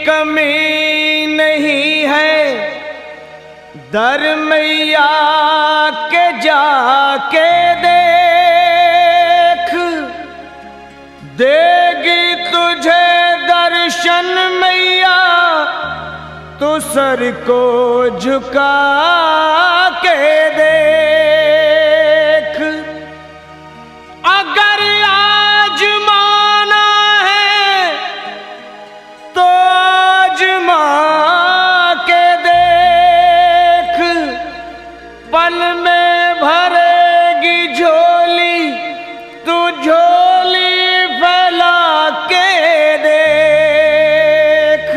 कमी नहीं है, दर मैया के जाके देख, देगी तुझे दर्शन मैया, तो सर को झुका के देख। अगर आजमाना है तो आजमा के देख, पल में भरेगी झोली, तू झोली फैला के देख।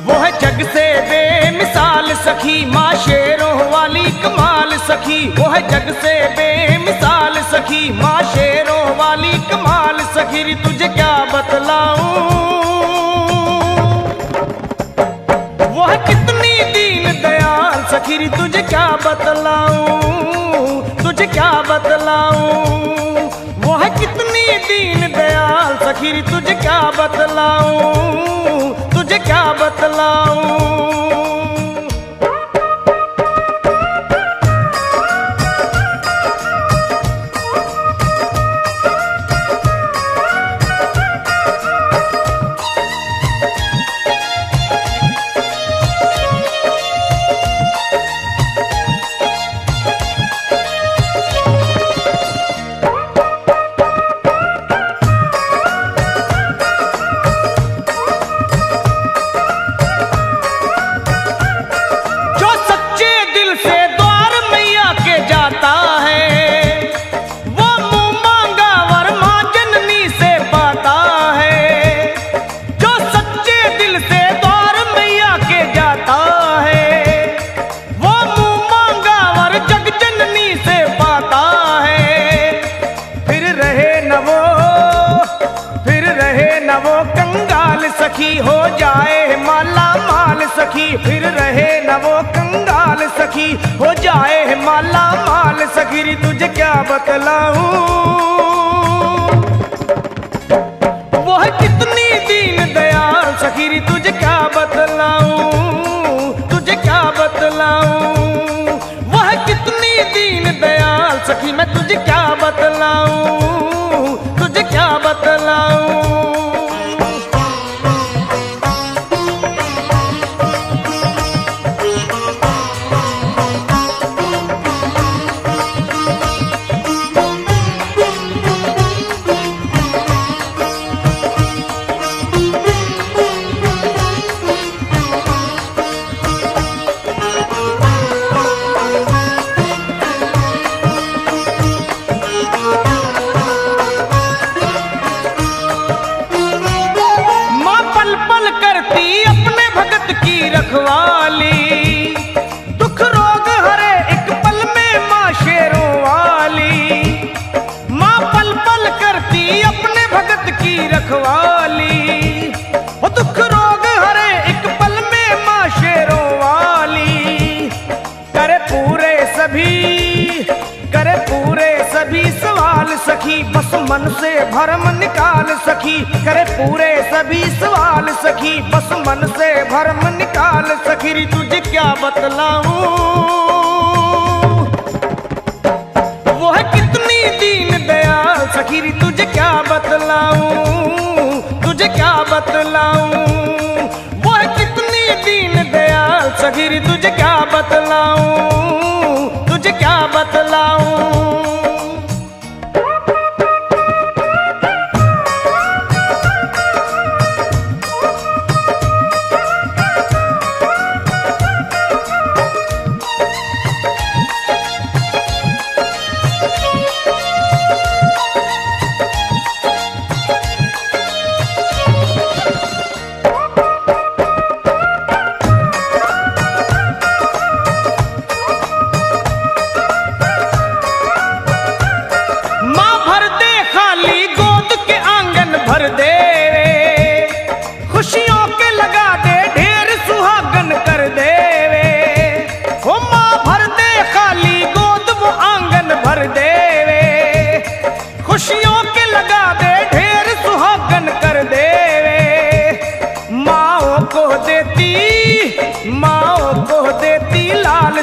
वो है जग से बेमिसाल सखी, माँ शेरों वाली कमाल सखी। वो है जग से बेमिसाल सखी, माँ शेरों वाली कमाल सखी। तुझे क्या बतलाऊं, वो है कितनी दीन दयाल सखी। तुझे क्या बतलाऊं, तुझे क्या बतलाऊं, वो है कितनी दीन दयाल सखी। तुझे क्या बतलाऊं, तुझे क्या बतलाऊं। सखी हो जाए माला माल सखी, फिर रहे न वो कंगाल सखी, हो जाए माला माल सखी। तुझे क्या बतलाऊं, वो है कितनी दीन दयाल सखी। तुझे क्या बतलाऊं, तुझे क्या बतलाऊं, वो है कितनी दीन दयाल सखी। मैं तुझे क्या बतलाऊं, तुझे क्या बतलाऊं। रखवाली, दुख रोग हरे एक पल में माँ शेरों वाली। माँ पल पल करती अपने भगत की रखवाली, वो दुख रोग हरे एक पल में माँ शेरों वाली। करे पूरे सभी सवाल सखी, बस मन से भरम निकाल सखी। करे पूरे सभी सवाल सखी, बस मन से भरम निकाल सखी। तुझे क्या बतलाऊं, वो है कितनी दीन दयाल सखी। तुझे क्या बतलाऊं, तुझे क्या बतलाऊं, वो है कितनी दीन दयाल सखी। तुझे क्या बतलाऊं, तुझे क्या बतलाऊं।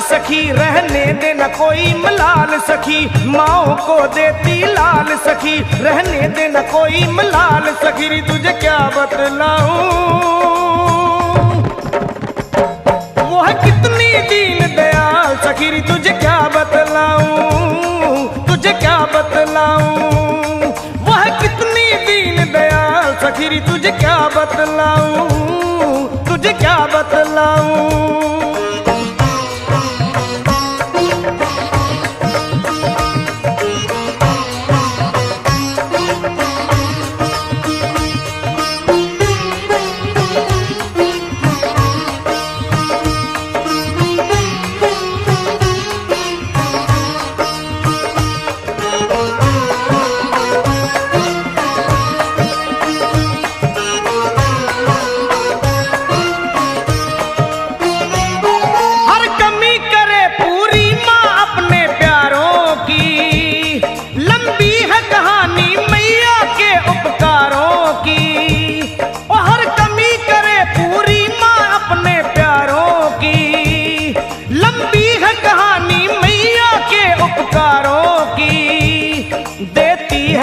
सखी, रहने देना कोई मलाल सखी, माओ को देती लाल सखी, रहने देना कोई मलाल सखी। तुझे क्या बतलाऊं वो है कितनी दीन दयाल सखी, तुझे क्या बतलाऊं, तुझे क्या बतलाऊं वो है कितनी दीन दयाल सखी, तुझे क्या बतलाऊं, तुझे क्या बतलाऊं।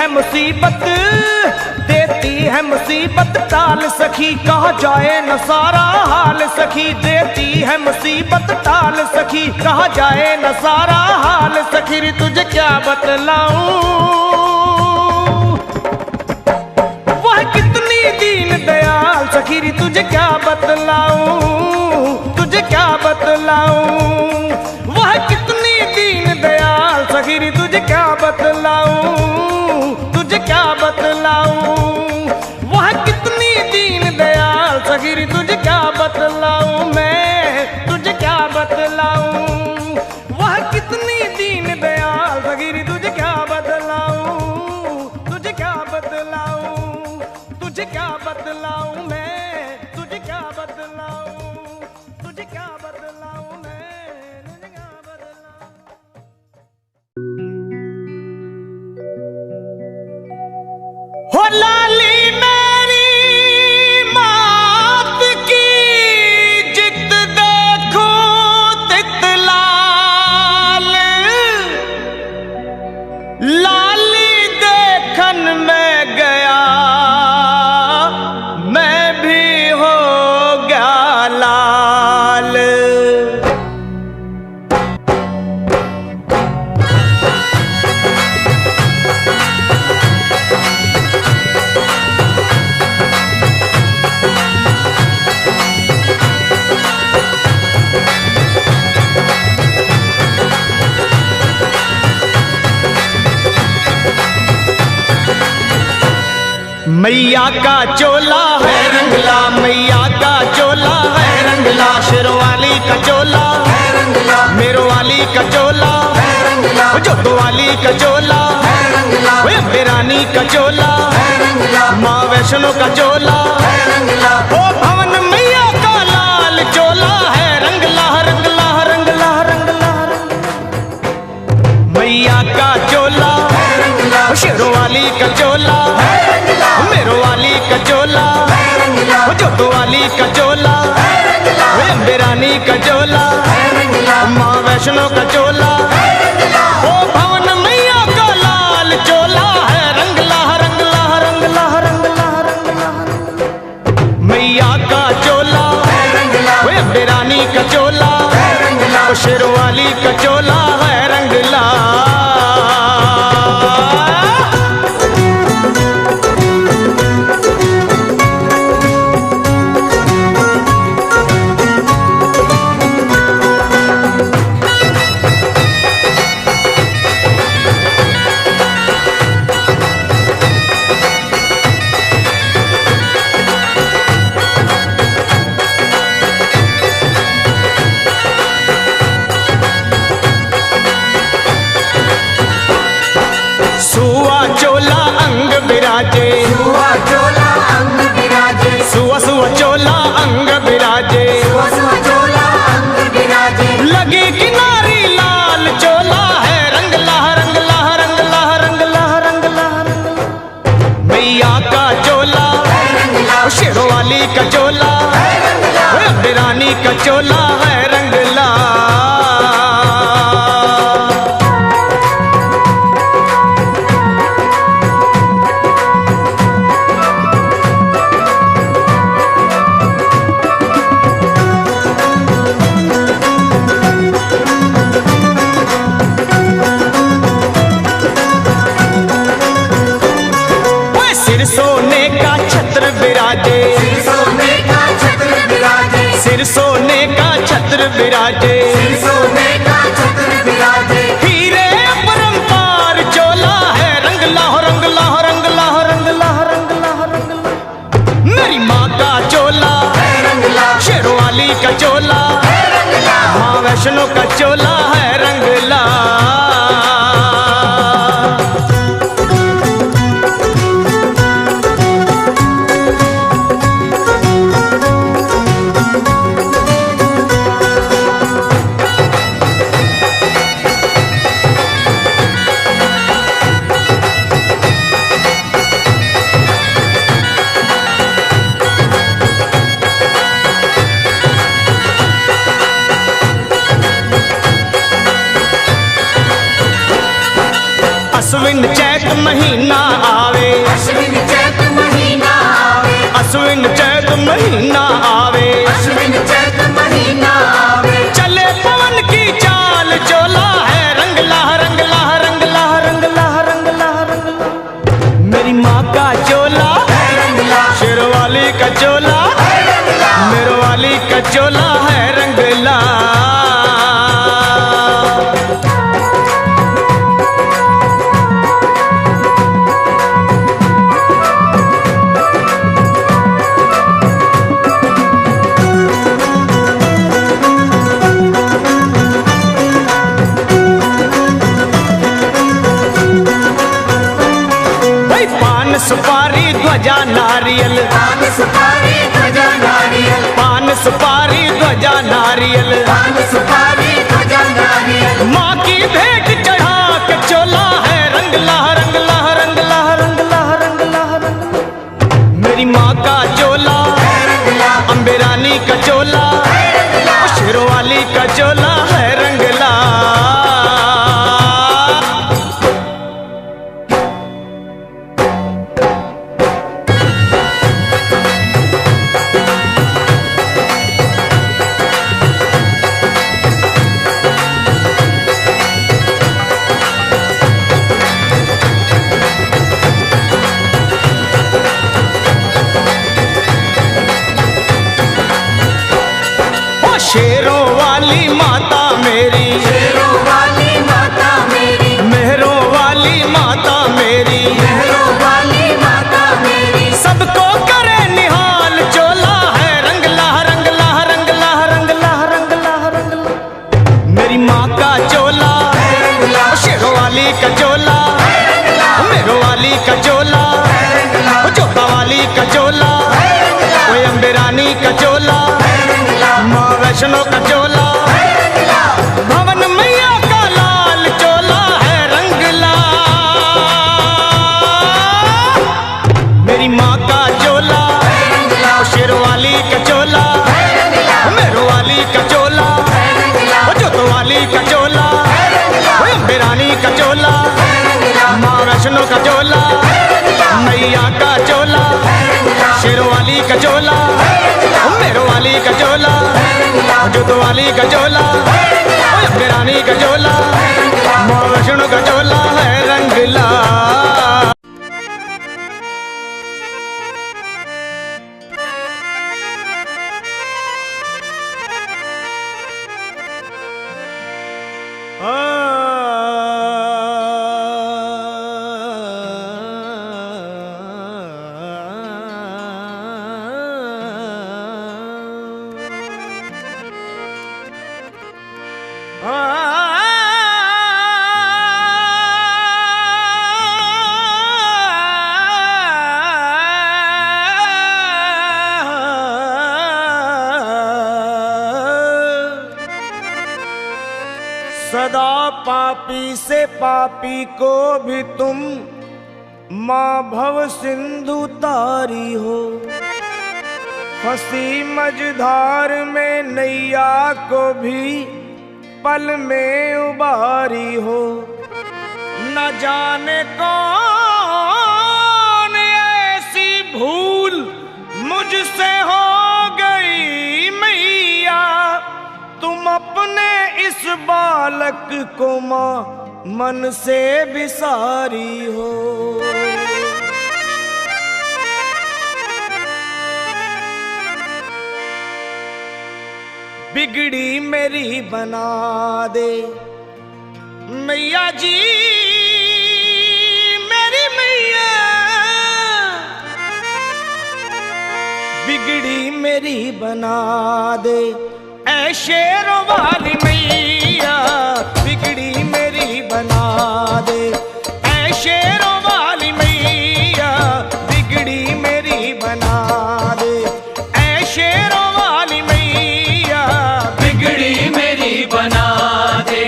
मुसीबत देती है मुसीबत टाल सखी, कहा जाए न सारा हाल सखी, देती है मुसीबत टाल सखी, कहा जाए न सारा हाल सखी। तुझे क्या बतलाऊं वह कितनी दीन दयाल सखी, तुझे क्या बतलाऊं, तुझे क्या बतलाऊं वह कितनी दीन दयाल सखी, तुझे क्या बतलाऊं, तुझे क्या बतलाऊं वह कितनी दीन दयाल सखी, तुझे क्या बतलाऊं मैं, तुझे क्या बतलाऊं वह कितनी दीन दयाल सखी, तुझे क्या बतलाऊं, तुझे क्या बतलाऊं, तुझे क्या बतलाऊं मैं, तुझे क्या बतलाऊं, तुझे क्या बतलाऊं मैं, तुझे क्या बतलाऊं। हो लाली मेरी मात की जित देखो तितलाल, लाली देखन में गया मैं भी हो गया लाल। मैया का चोला है रंगला, मैया का चोला है रंगला, शेरवाली का चोला है रंगला, मेरवाली का चोला है रंगला, जोतवाली का चोला है रंगला, बेरानी का चोला है रंगला, माँ वैष्णो का चोला है रंगला, ओ भवन मैया का लाल चोला है रंगला रंगला रंगला रंगला। मैया का चोला है रंगला, शेरवाली का चोला है रंगला, मेरवाली का चोला है रंगला, जोतवाली का चोला है रंगला, बेरानी का चोला है रंगला, माँ वैष्णो का चोला है रंगला, ओ भवन मैया का लाल चोला है रंगला रंगला रंगला रंगला रंगला। मैया का चोला है रंगला, बेरानी का चोला है रंगला, शेरवाली का चोला है रंगला। सुआ चोला अंग बिराजे, सुआ चोला अंग बिराजे, सुआ सुआ चोला अंग बिराजे, सुआ सुआ चोला अंग बिराजे, लगी किनारी लाल चोला है रंगला रंगला रंगला रंगला रंगला। मैया का चोला है रंगला, शेरवाली का चोला है रंगला, बेरानी का चोला है रंगला। विराजे, सिर सोने का छत्र विराजे, सिर सोने का छत्र विराजे, सिर सोने का छत्र विराजे। हीरे अपरंपार चोला है, रंग लाहो रंग लाहो रंग लाहो रंग लाहो रंग लाहो रंग लाहो। मेरी माँ का चोला है रंगला, शेरवाली का चोला, है रंगला, माँ वैष्णो का चोला है रंगला। अश्विन चैत महीना आवे, अश्विन चैत महीना आवे, अश्विन चैत महीना आवे, अश्विन चैत महीना आवे। चले पवन की चाल चोला है रंगला रंगला रंगला रंगला रंगला रंगला। मेरी माँ का चोला है रंगला, शेरवाली का चोला, है रंगला, मेरवाली का चोला है रंगला। सुपारी ध्वजा नारियल, पान सुपारी ध्वजा नारियल, पान सुपारी ध्वजा नारियल, पान सुपारी ध्वजा नारियल। माँ की भेंट चढ़ा के चोला है रंगला रंगला रंगला रंगला रंगला रंगला। मेरी माँ का चोला है रंगला, अम्बे रानी का चोला, है रंगला, शेरवाली का चोला है रंगला। शेरों वाली माता मेरी, शेरों वाली माता मेरी, मेहरों वाली माता मेरी, मेहरों वाली माता मेरी। सबको करे निहाल चोला है रंगला रंगला रंगला रंगला रंगला रंगला। मेरी माँ का चोला है रंगला, शेरों वाली का चोला, है रंगला, मेहरों वाली का चोला, है रंगला, जोता वाली का चोला, है रंगला, कोई अम्बे रानी का चोला, है रंगला, माँ वैष्णो का चोला, है रंगला, भवन मैया का लाल चोला है रंगला। मेरी माँ का चोला है रंगला, शेरवाली का चोला, है रंगला, मेहरवाली का चोला, है रंगला, जोतवाली का चोला, है रंगला, अम्बे रानी का चोला, है रंगला, माँ वैष्णो का चोला, है रंगला, मैया का चोला, है रंगला, शेरवाली का चोला, मेहरवाली का चोला, जोतवाली का चोला, अम्बे रानी का चोला, माँ वैष्णो का चोला है रंगला। सदा पापी से पापी को भी तुम माँ भव सिंधु तारी हो, फंसी मझधार में नैया को भी पल में उबारी हो। न जाने कौन ऐसी भूल मुझसे हो गई मैया, तुम अपने इस बालक को माँ मन से बिसारी हो। बिगड़ी मेरी बना दे मैया जी मेरी मैया, बिगड़ी मेरी बना दे ऐ शेरों वाली मैया, बिगड़ी मेरी बना दे ऐ शेरों वाली मैया, बिगड़ी मेरी बना दे ऐ शेरों वाली मैया, बिगड़ी मेरी बना दे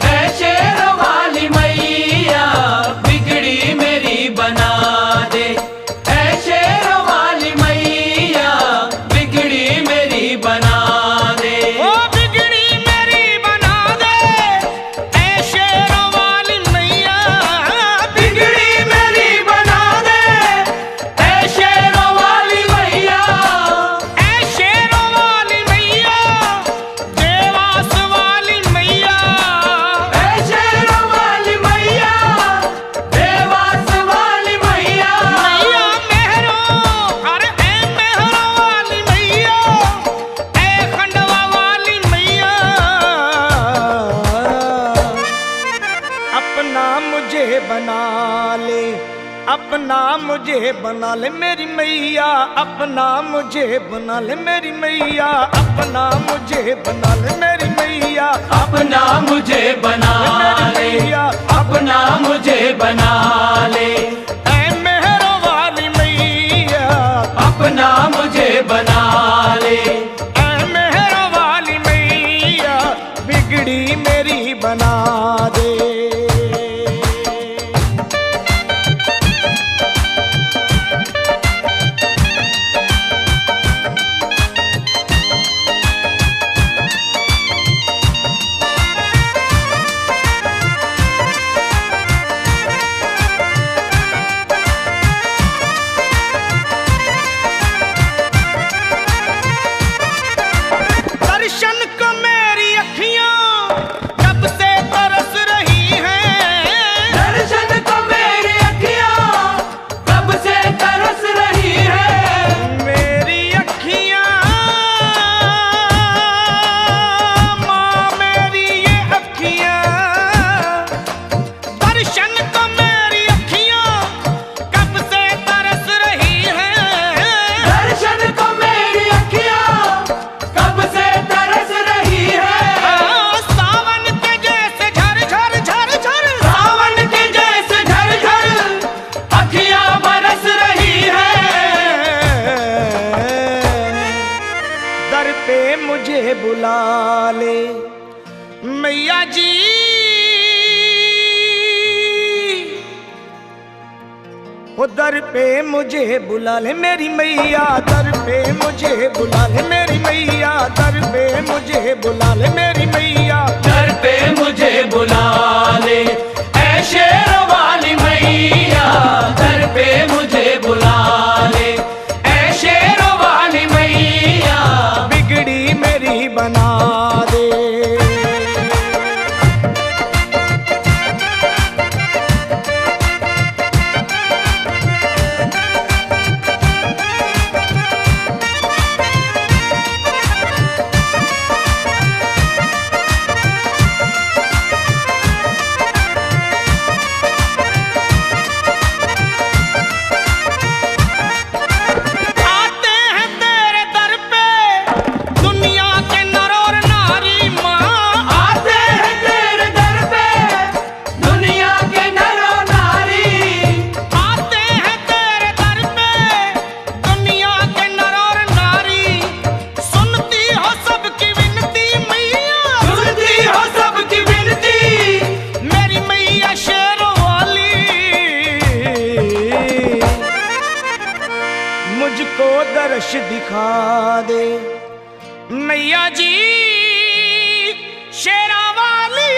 ऐ शेरों वाली मैया, बिगड़ी मेरी बना दे ऐ शेरों वाली मैया, बिगड़ी मेरी बना दे। ओ बिगड़ी मेरी बना दे ऐ शेरों वाली मैया, बिगड़ी मेरी बना दे ऐ शेरों वाली मैया, ऐ शेरों वाली मैया, देवास वाली मैया, ऐ शेरों वाली मैया, देवास वाली मैया, मैया मेहरों, अरे ऐ मेहरों वाली मैया, ऐ खंडवा वाली मैया, अपना मुझे बना ले, अपना मुझे बना ले मेरी मैया, अपना मुझे बना ले मेरी मैया, अपना मुझे बना ले मेरी मैया, अपना मुझे बना ले, अपना मुझे बना ले, ऐ मेहरों वाली मैया, अपना मुझे बना ले, ऐ मेहरों वाली मैया, बिगड़ी मेरी बना दे। दर्शन को मेरी अखियां कब से तरस रही हैं, दर्शन को मेरी अखियां कब से तरस रही है, मेरी अखियां माँ मेरी ये अखियां, दर्शन को मेरी अखियां कब से तरस रही हैं, दर्शन को मेरी अखियां कब से तरस रही है, सावन के जैसे झर झर झर झर, सावन के जैसे झर झर अखियां बरस रही है, दर पे मुझे बुला ले मैया जी, वो दर पे मुझे बुला ले मेरी मैया, दर पे मुझे बुला ले मेरी मैया, दर पे मुझे बुला ले मेरी मैया, दर पे मुझे बुला ले ऐ शेरों वाली मैया, दर पे मुझे बुला ले ऐ शेरों वाली मैया, बिगड़ी मेरी बना दे। आते हैं तेरे दर पे दुनिया के नर और नारी माँ, आते हैं तेरे दर पे दुनिया के नर और नारी, आते हैं तेरे दर पे दुनिया के नर और नारी, सुनती हो सबकी विनती मैया, सुनती हो सबकी विनती, मेरी मैया शेरों वाली, मुझको दर्श दिखा दे मैया जी शेरा वाली,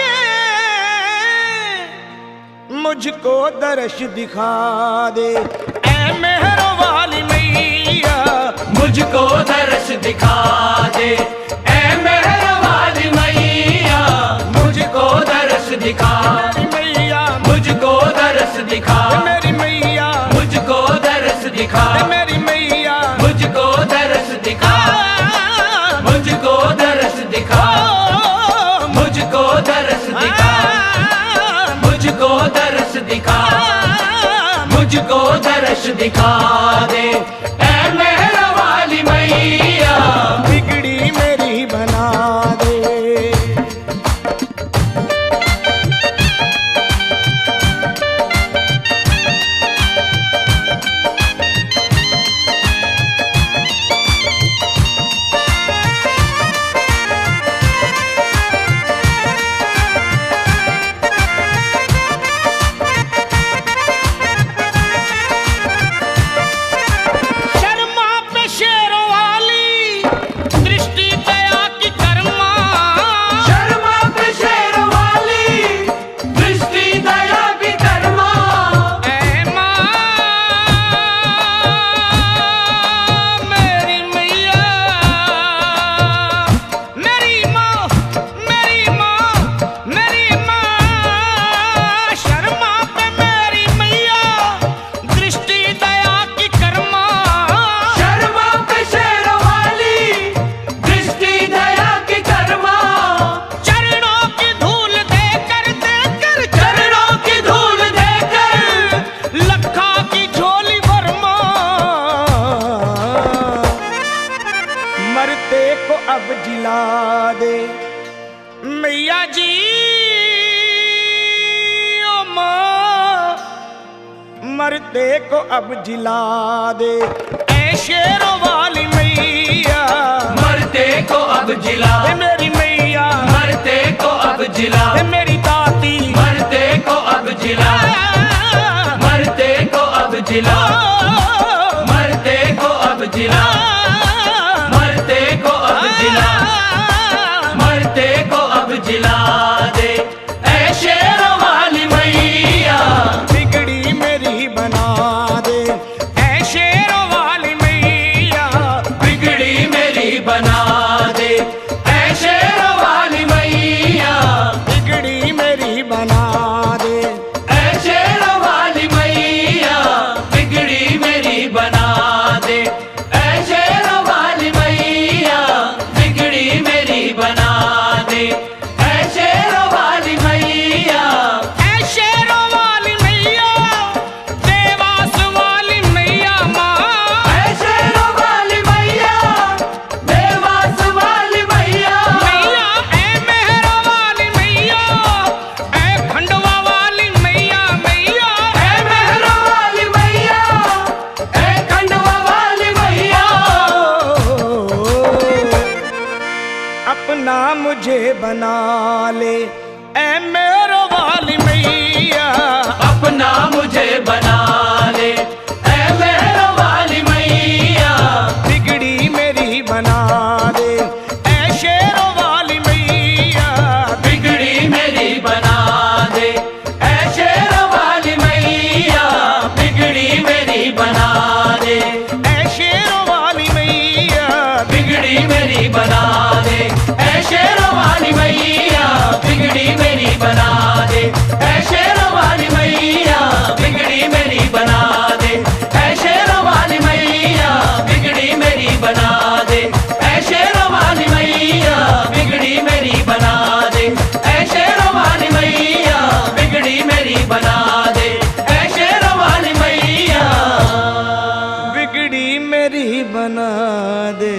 मुझको दर्श दिखा दे ऐ मेहरों वाली मैया, मुझको दर्श दिखा दे ऐ मेहर वाली मैया, मुझको दर्श दिखा, मेरी मैया, मुझको दर्श दिखा, मेरी मैया, मुझको दर्श दिखा, मेरी मैया, मुझको दर्श दिखा, मुझको दर्श दिखा। मुझको दर्श दिखा दे, ऐ मेहर वाली मैया बिगड़ी मेरी बना दे। शर्मा पे शेरों वाली दृष्टि दया की कर्मा, शर्मा पे शेर वाली दृष्टि दया की कर्मा, ऐ माँ मेरी मैया, मेरी माँ मेरी माँ मेरी माँ, शर्मा पे मेरी मैया दृष्टि दया की कर्मा, शर्मा पे शेर वाली दृष्टि दया की कर्मा, चरणों की धूल देकर देकर चरणों की धूल देकर लखा की झोली भरमा, मरते को अब जिला दे मैया जी, ओ माँ मरते को अब जिला दे, ऐ शेरों वाली मैया, मरते को अब जिला, ऐ मेरी मैया, मरते को अब जिला, ऐ मेरी दाती, मरते को अब जिला, मरते को अब जिला, मरते को अब जिला, मरते को अब जिला, मरते को अब जिला दे, ऐ शेरों वाली मैया बिगड़ी मेरी बना दे, ऐ शेरों वाली मैया, बिगड़ी मेरी बना दे, ऐ शेरों वाली मैया बिगड़ी मेरी बना दे, ऐ शेरों वाली मैया बिगड़ी मेरी बना दे, ऐ शेरों वाली मैया बिगड़ी मेरी बना दे, ऐ शेरों वाली मैया, ऐ शेरों वाली मैया, देवास वाली मैया माँ, ऐ शेरों वाली मैया देवास वाली मैया, मैया ऐ मेहरा वाली मैया, ऐ खंडवा वाली मैया, मैया ऐ मेहरा वाली मैया, ऐ खंडवा वाली मैया, अपना मुझे बना ले, ऐ मेहरा वाली मैया, अपना मुझे बना ले, ऐ मेहर वाली मैया बिगड़ी मेरी बना दे, ऐ शेरों वाली मैया, बिगड़ी मेरी बना दे, ऐ शेरों वाली मैया बिगड़ी मेरी बना दे, ऐ शेरों वाली मैया, बिगड़ी मेरी बना दे, ऐ शेरों वाली मैया बिगड़ी मेरी बना दे, ऐ शेरों वाली मैया बिगड़ी मेरी बना दे, ऐ शेरों वाली मैया बिगड़ी मेरी बना दे, ऐ शेरों वाली मैया बिगड़ी मेरी बना दे, ऐ शेरों वाली मैया बिगड़ी मेरी बना दे, ऐ शेरों वाली मैया बिगड़ी मेरी बना दे।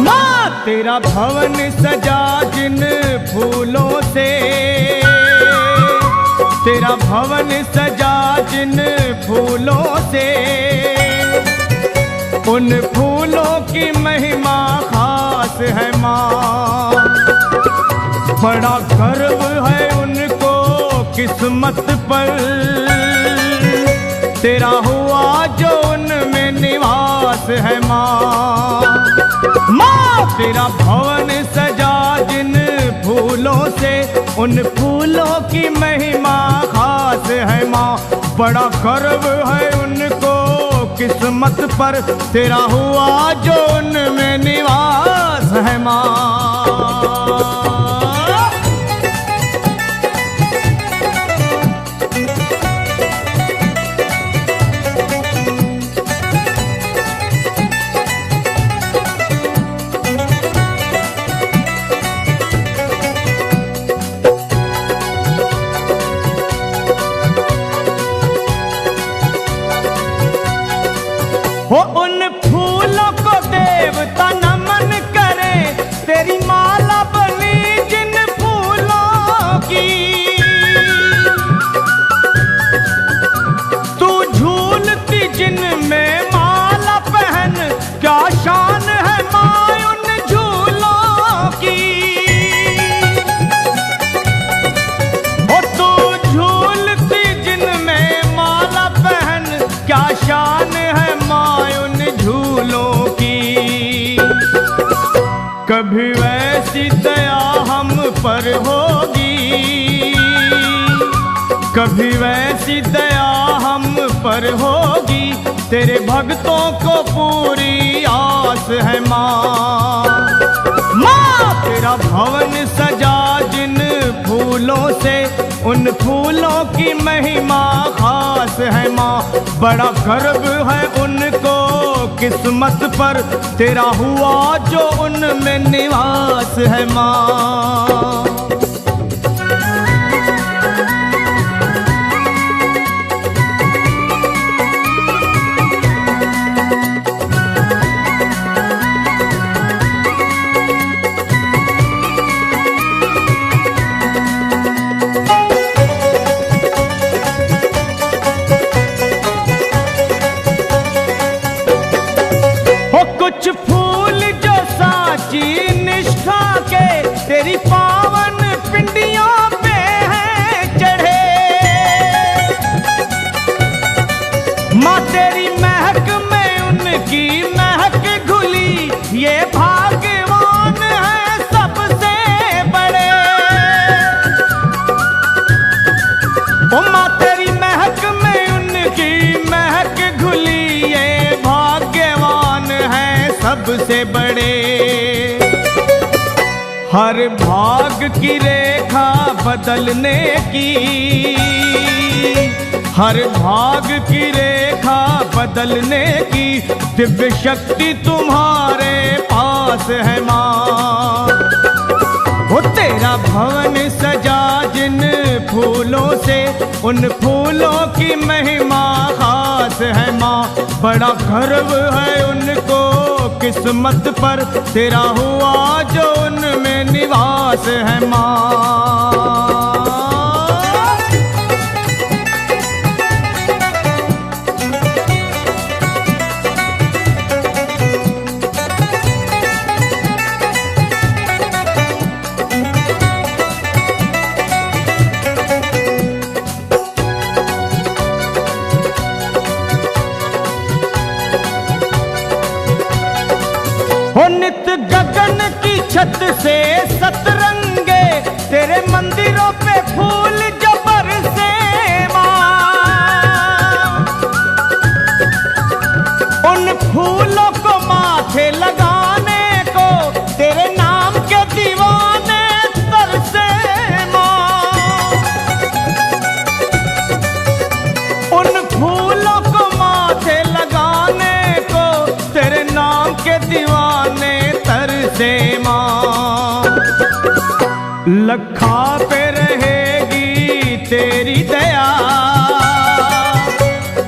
माँ तेरा भवन सजा जिन फूलों से, तेरा भवन सजा जिन फूलों से, उन फूलों की महिमा खास है माँ, बड़ा गर्व है उनको किस्मत पर, तेरा हुआ जो उनमें निवास है माँ। माँ तेरा भवन सजा जिन फूलों से, उन फूलों की महिमा खास है माँ, बड़ा गर्व है उनको किस्मत पर तेरा हुआ जो उनमें निवास है माँ। हो उन फूलों को देवता नमन करे, तेरी माला बनी जिन फूलों की। तू झूलती जिन में माला पहन, क्या शान है माँ उन झूलों की। हो तू झूलती जिन में माला पहन, क्या शान है झूलों की। कभी वैसी दया हम पर होगी, कभी वैसी दया हम पर होगी, तेरे भक्तों को पूरी आस है माँ। माँ तेरा भवन सजा जिन फूलों से, उन फूलों की महिमा खास है माँ। बड़ा गर्व है उनको किस्मत पर, तेरा हुआ जो उनमें निवास है माँ। कुछ फूल जो साची निष्ठा के, तेरी पावन पिंडियों पे हैं चढ़े। माँ तेरी महक में उनकी महक घुली, ये भाग्यवान है सबसे बड़े। ओ माँ तेरी महक में उनकी महक घुली, ये भाग्यवान है सबसे बड़े। हर भाग की रेखा बदलने की, हर भाग की रेखा बदलने की, दिव्य शक्ति तुम्हारे पास है माँ। वो तेरा भवन सजा जिन फूलों से, उन फूलों की महिमा खास है माँ। बड़ा गर्व है उनको किस्मत पर, तेरा हुआ जो उनमें निवास है माँ। नित गगन की छत से सतरंगे, तेरे मंदिरों पे फूल जो बरसे माँ। उन फूलों को माथे लगाने को, तेरे नाम के दीवाने तरसे माँ। उन फूलों को माथे लगाने को, तेरे नाम के दीवाने तरसे माँ। लखा पे रहेगी तेरी दया,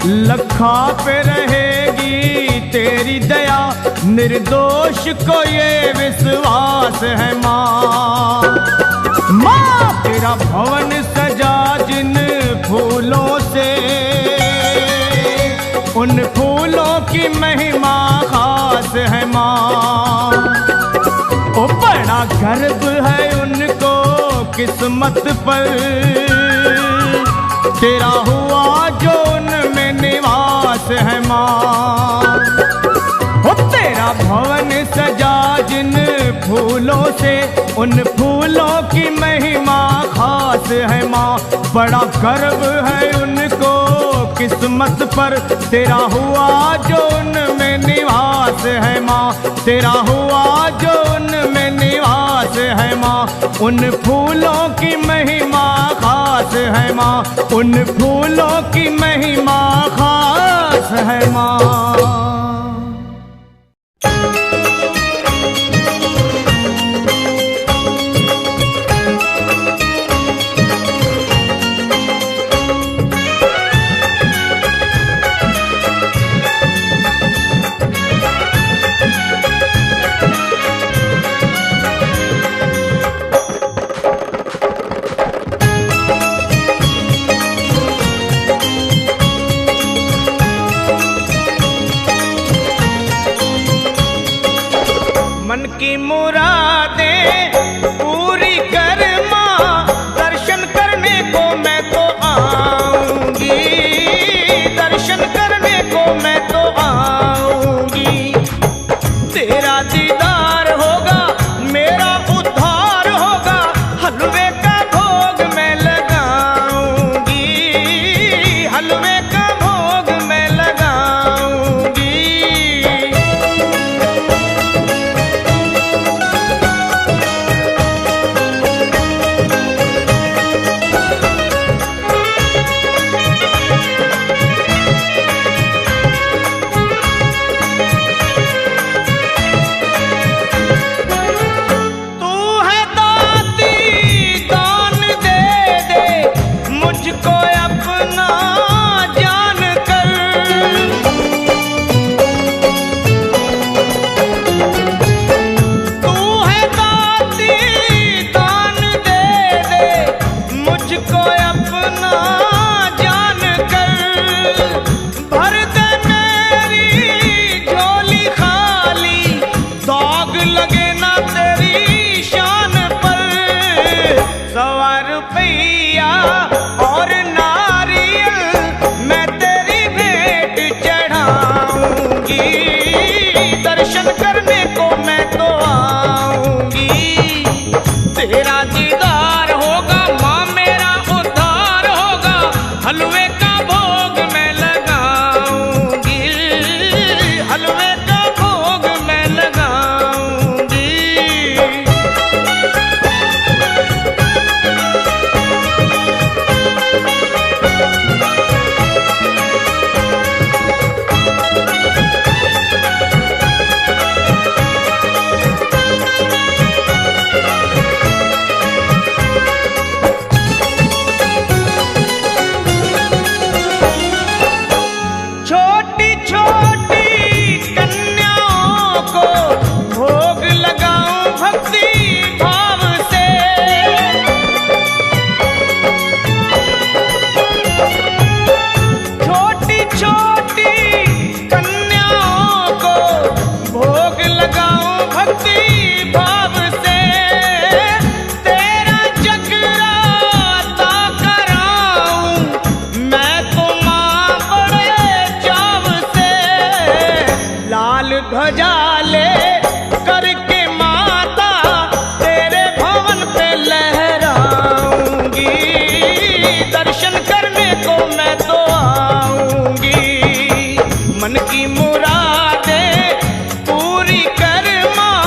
लखा पे रहेगी तेरी दया, निर्दोष को ये विश्वास है माँ। माँ तेरा भवन सजा जिन फूलों से, उन फूलों की महिमा खास है माँ। ओ बड़ा गर्व है उनको किस्मत पर, तेरा हुआ जो उनमें निवास है माँ। ओ तेरा भवन सजा जिन फूलों से, उन फूलों की महिमा खास है माँ। बड़ा गर्व है उनको किस्मत पर तेरा हुआ जो उनमें निवास है माँ, तेरा हुआ जो उनमें निवास है माँ। उन फूलों की महिमा खास है माँ, उन फूलों की महिमा खास है माँ। मन की मुरादें पूरी कर माँ, दर्शन करने को मैं तो आऊंगी, दर्शन करने को मैं तो आऊंगी। तेरा दीदार होगा मेरा उद्धार होगा, हलवे का भोग मैं लगाऊंगी, हलवे का भोग मैं लगाऊंगी। दर्शन करने को मैं तो आऊंगी, तेरा दीदार होगा माँ, मेरा उद्धार होगा, हलवे का भोग मैं लगाऊंगी, हलवे का भोग मैं लगाऊंगी। ध्वजा ले करके माता तेरे भवन पे लहराऊंगी, दर्शन करने को मैं तो आऊंगी। मन की मुरादें पूरी कर माँ,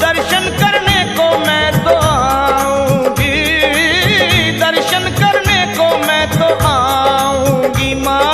दर्शन करने को मैं तो आऊंगी, दर्शन करने को मैं तो आऊंगी माँ।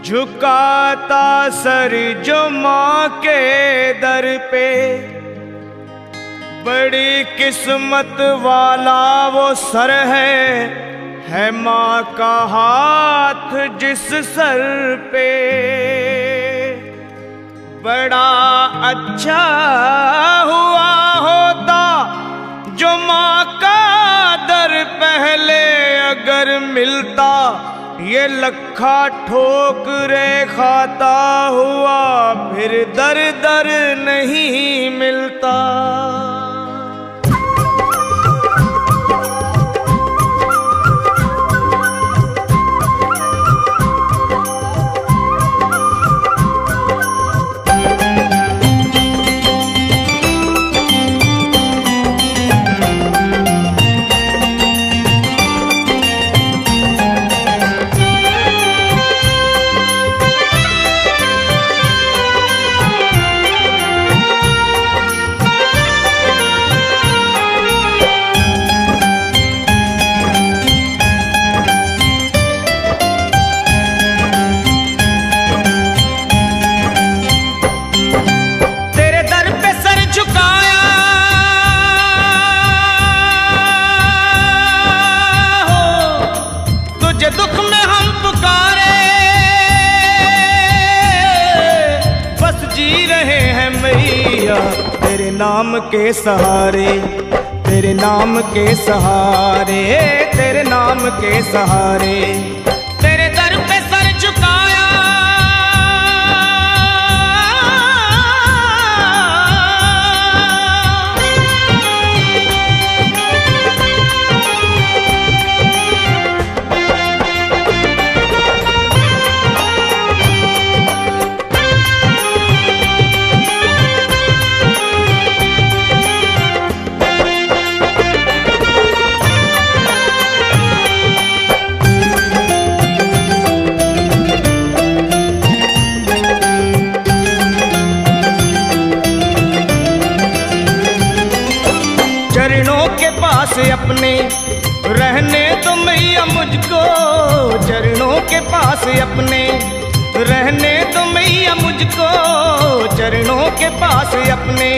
झुकाता सर जो माँ के दर पे, बड़ी किस्मत वाला वो सर है माँ का हाथ जिस सर पे। बड़ा अच्छा हुआ होता जो माँ का दर पहले अगर मिलता, ये लखा ठोकरे खाता हुआ फिर दर दर नहीं मिलता। दुख में हम पुकारे, बस जी रहे हैं मैया तेरे नाम के सहारे, तेरे नाम के सहारे, तेरे नाम के सहारे। तेरे दर पे सर झुकाया, चरणों के पास अपने रहने तो मैया मुझको, चरणों के पास अपने रहने तो मैया मुझको, चरणों के पास अपने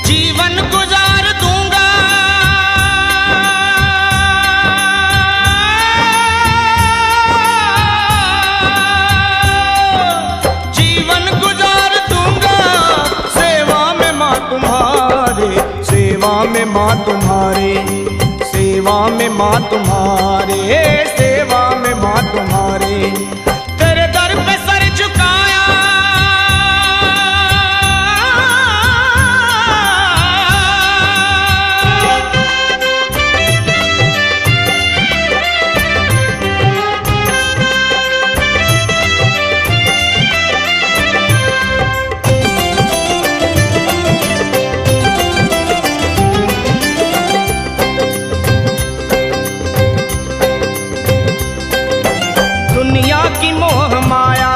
जीवन गुजार दूंगा। जीवन गुजार दूंगा सेवा में माँ तुम्हारे, सेवा में माँ तुम्हारे, सेवा में माँ तुम्हारे, सेवा में माँ तुम्हारे। तेरे दर पे सर झुकाया, दुनिया की मोह माया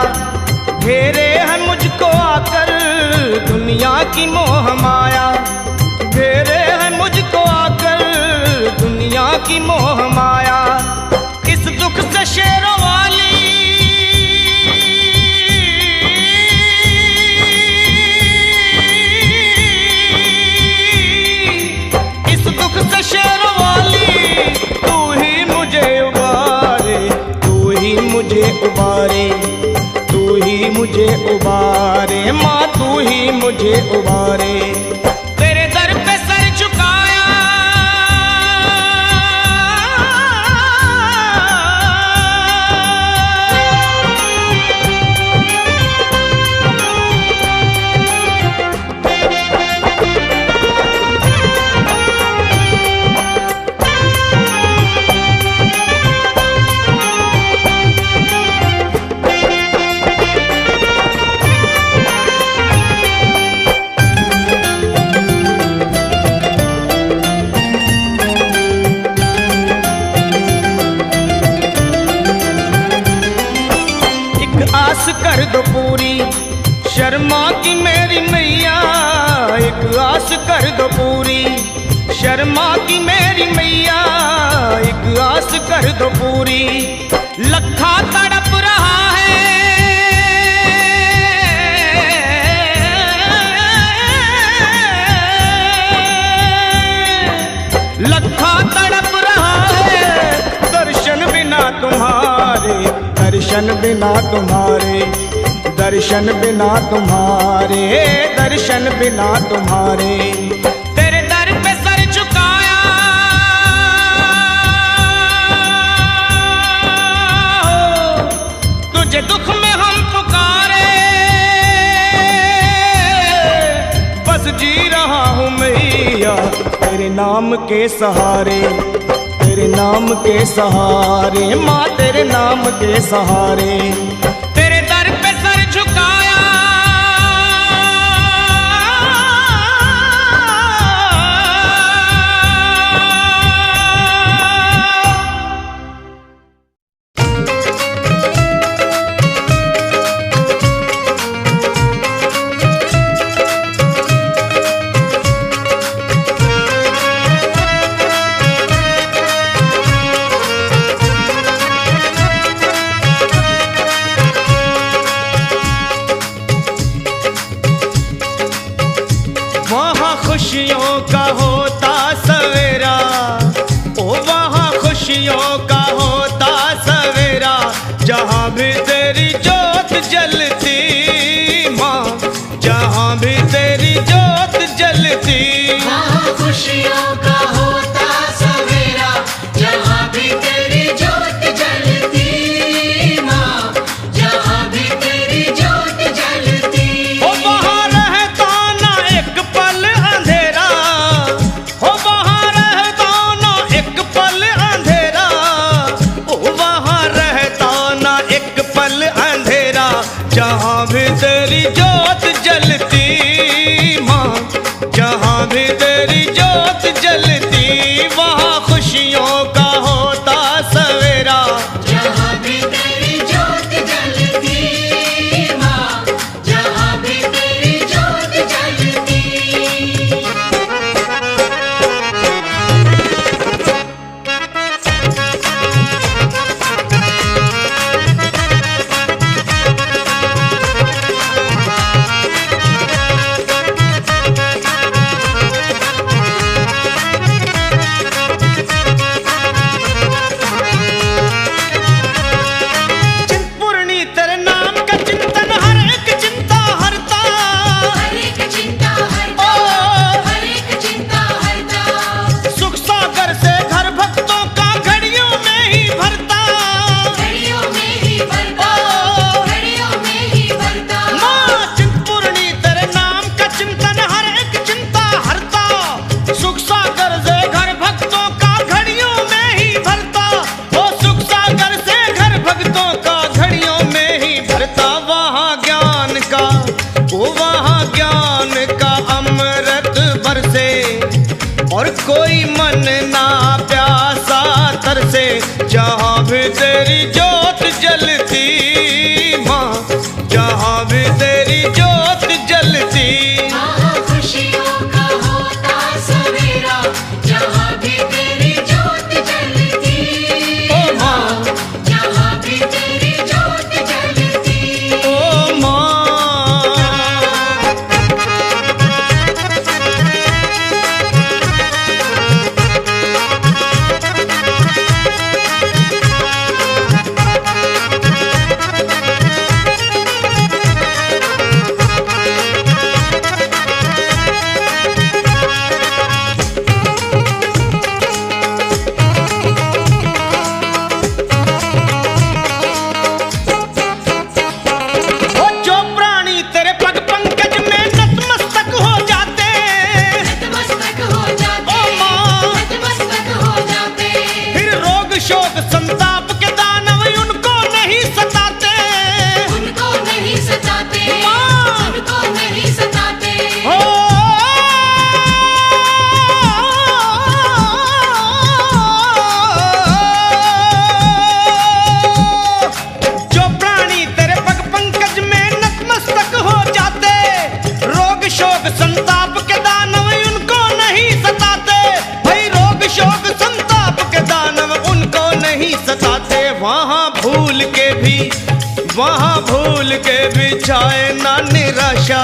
घेरे है मुझको आकर, दुनिया की मोह माया घेरे है मुझको आकर, दुनिया की मोह माया इस दुख से शेरों वाली, इस दुख से शेरों वाली तू ही मुझे उबारे, मुझे उबारे, तू ही मुझे उबारे, माँ तू ही मुझे उबारे। तेरे दर पे सर झुकाया, आस कर दो पूरी शर्मा की मेरी मैया, एक आस कर दो पूरी शर्मा की मेरी मैया, एक आस कर दो पूरी। लखा तड़प रहा है बिना तुम्हारे, दर्शन बिना तुम्हारे, दर्शन बिना तुम्हारे। तेरे दर पे सर झुकाया हो, तुझे दुख में हम पुकारे, बस जी रहा हूँ मैया तेरे नाम के सहारे, तेरे नाम के सहारे माँ, तेरे नाम के सहारे। तेरे दर पे सर झुकाया खुशियों का होता सवेरा, ओ वहाँ खुशियों का होता सवेरा, जहाँ भी तेरी जोत जलती माँ, जहाँ भी तेरी जोत जलती। वहाँ खुशियों का होता सवेरा, जहाँ भी तेरी जोत जलती माँ, जहाँ भी तेरी जोत जलती। ओ वहाँ रहता ना एक पल अंधेरा, ओ वहाँ रहता ना एक पल अंधेरा, ओ वहाँ रहता ना एक पल अंधेरा, जहाँ भी तेरी जोत जलती माँ, जहाँ भी तेरी जोत जलती। वहाँ खुशियों का होता सवेरा, जहाँ भी तेरी जोत जलती माँ, जहाँ भी तेरी जोत जलती। चिंतपूर्णी तेरे नाम का चिंतन हर एक चिंता हरता, हर एक चिंता हरता, हर एक चिंता हरता। सुख सागर से घर भक्तों का घड़ियों में ही भरता, घड़ियों में ही भरता, घड़ियों में ही भरता। माँ चिंतपूर्णी तेरे नाम का चिंतन हर एक चिंता हरता, सुख सागर से घर भक्तों का घड़ियों में ही भरता, ओ सुख सागर से घर भक्तों का घड़ियों में ही भरता। वहाँ ज्ञान का, ओ वहाँ ज्ञान का अमृत बरसे, और कोई मन ना प्यासा तरसे, जहाँ भी तेरी जोत जलती माँ, जहाँ भी तेरी जोत जलती। वहाँ खुशियों का होता सवेरा, जहाँ भी तेरी जोत जलती ओ माँ, जहाँ भी तेरी जोत जलती। ओ माँ। ओ जो प्राणी तेरे पग पंकज में नतमस्तक हो जाते, नतमस्तक हो जाते, ओ माँ। नतमस्तक हो जाते। फिर रोग शोक संताप के दानव उनको नहीं सताते, उनको नहीं सताते, माँ। उनको नहीं सताते। हो जो प्राणी तेरे पग पंकज में नतमस्तक हो जाते, रोग शोक संताप के दानव उनको नहीं सताते, भाई रोग शोक संताप के दानव उनको नहीं सताते। वहाँ भूल के भी, वहाँ भूल के भी छाए ना निराशा,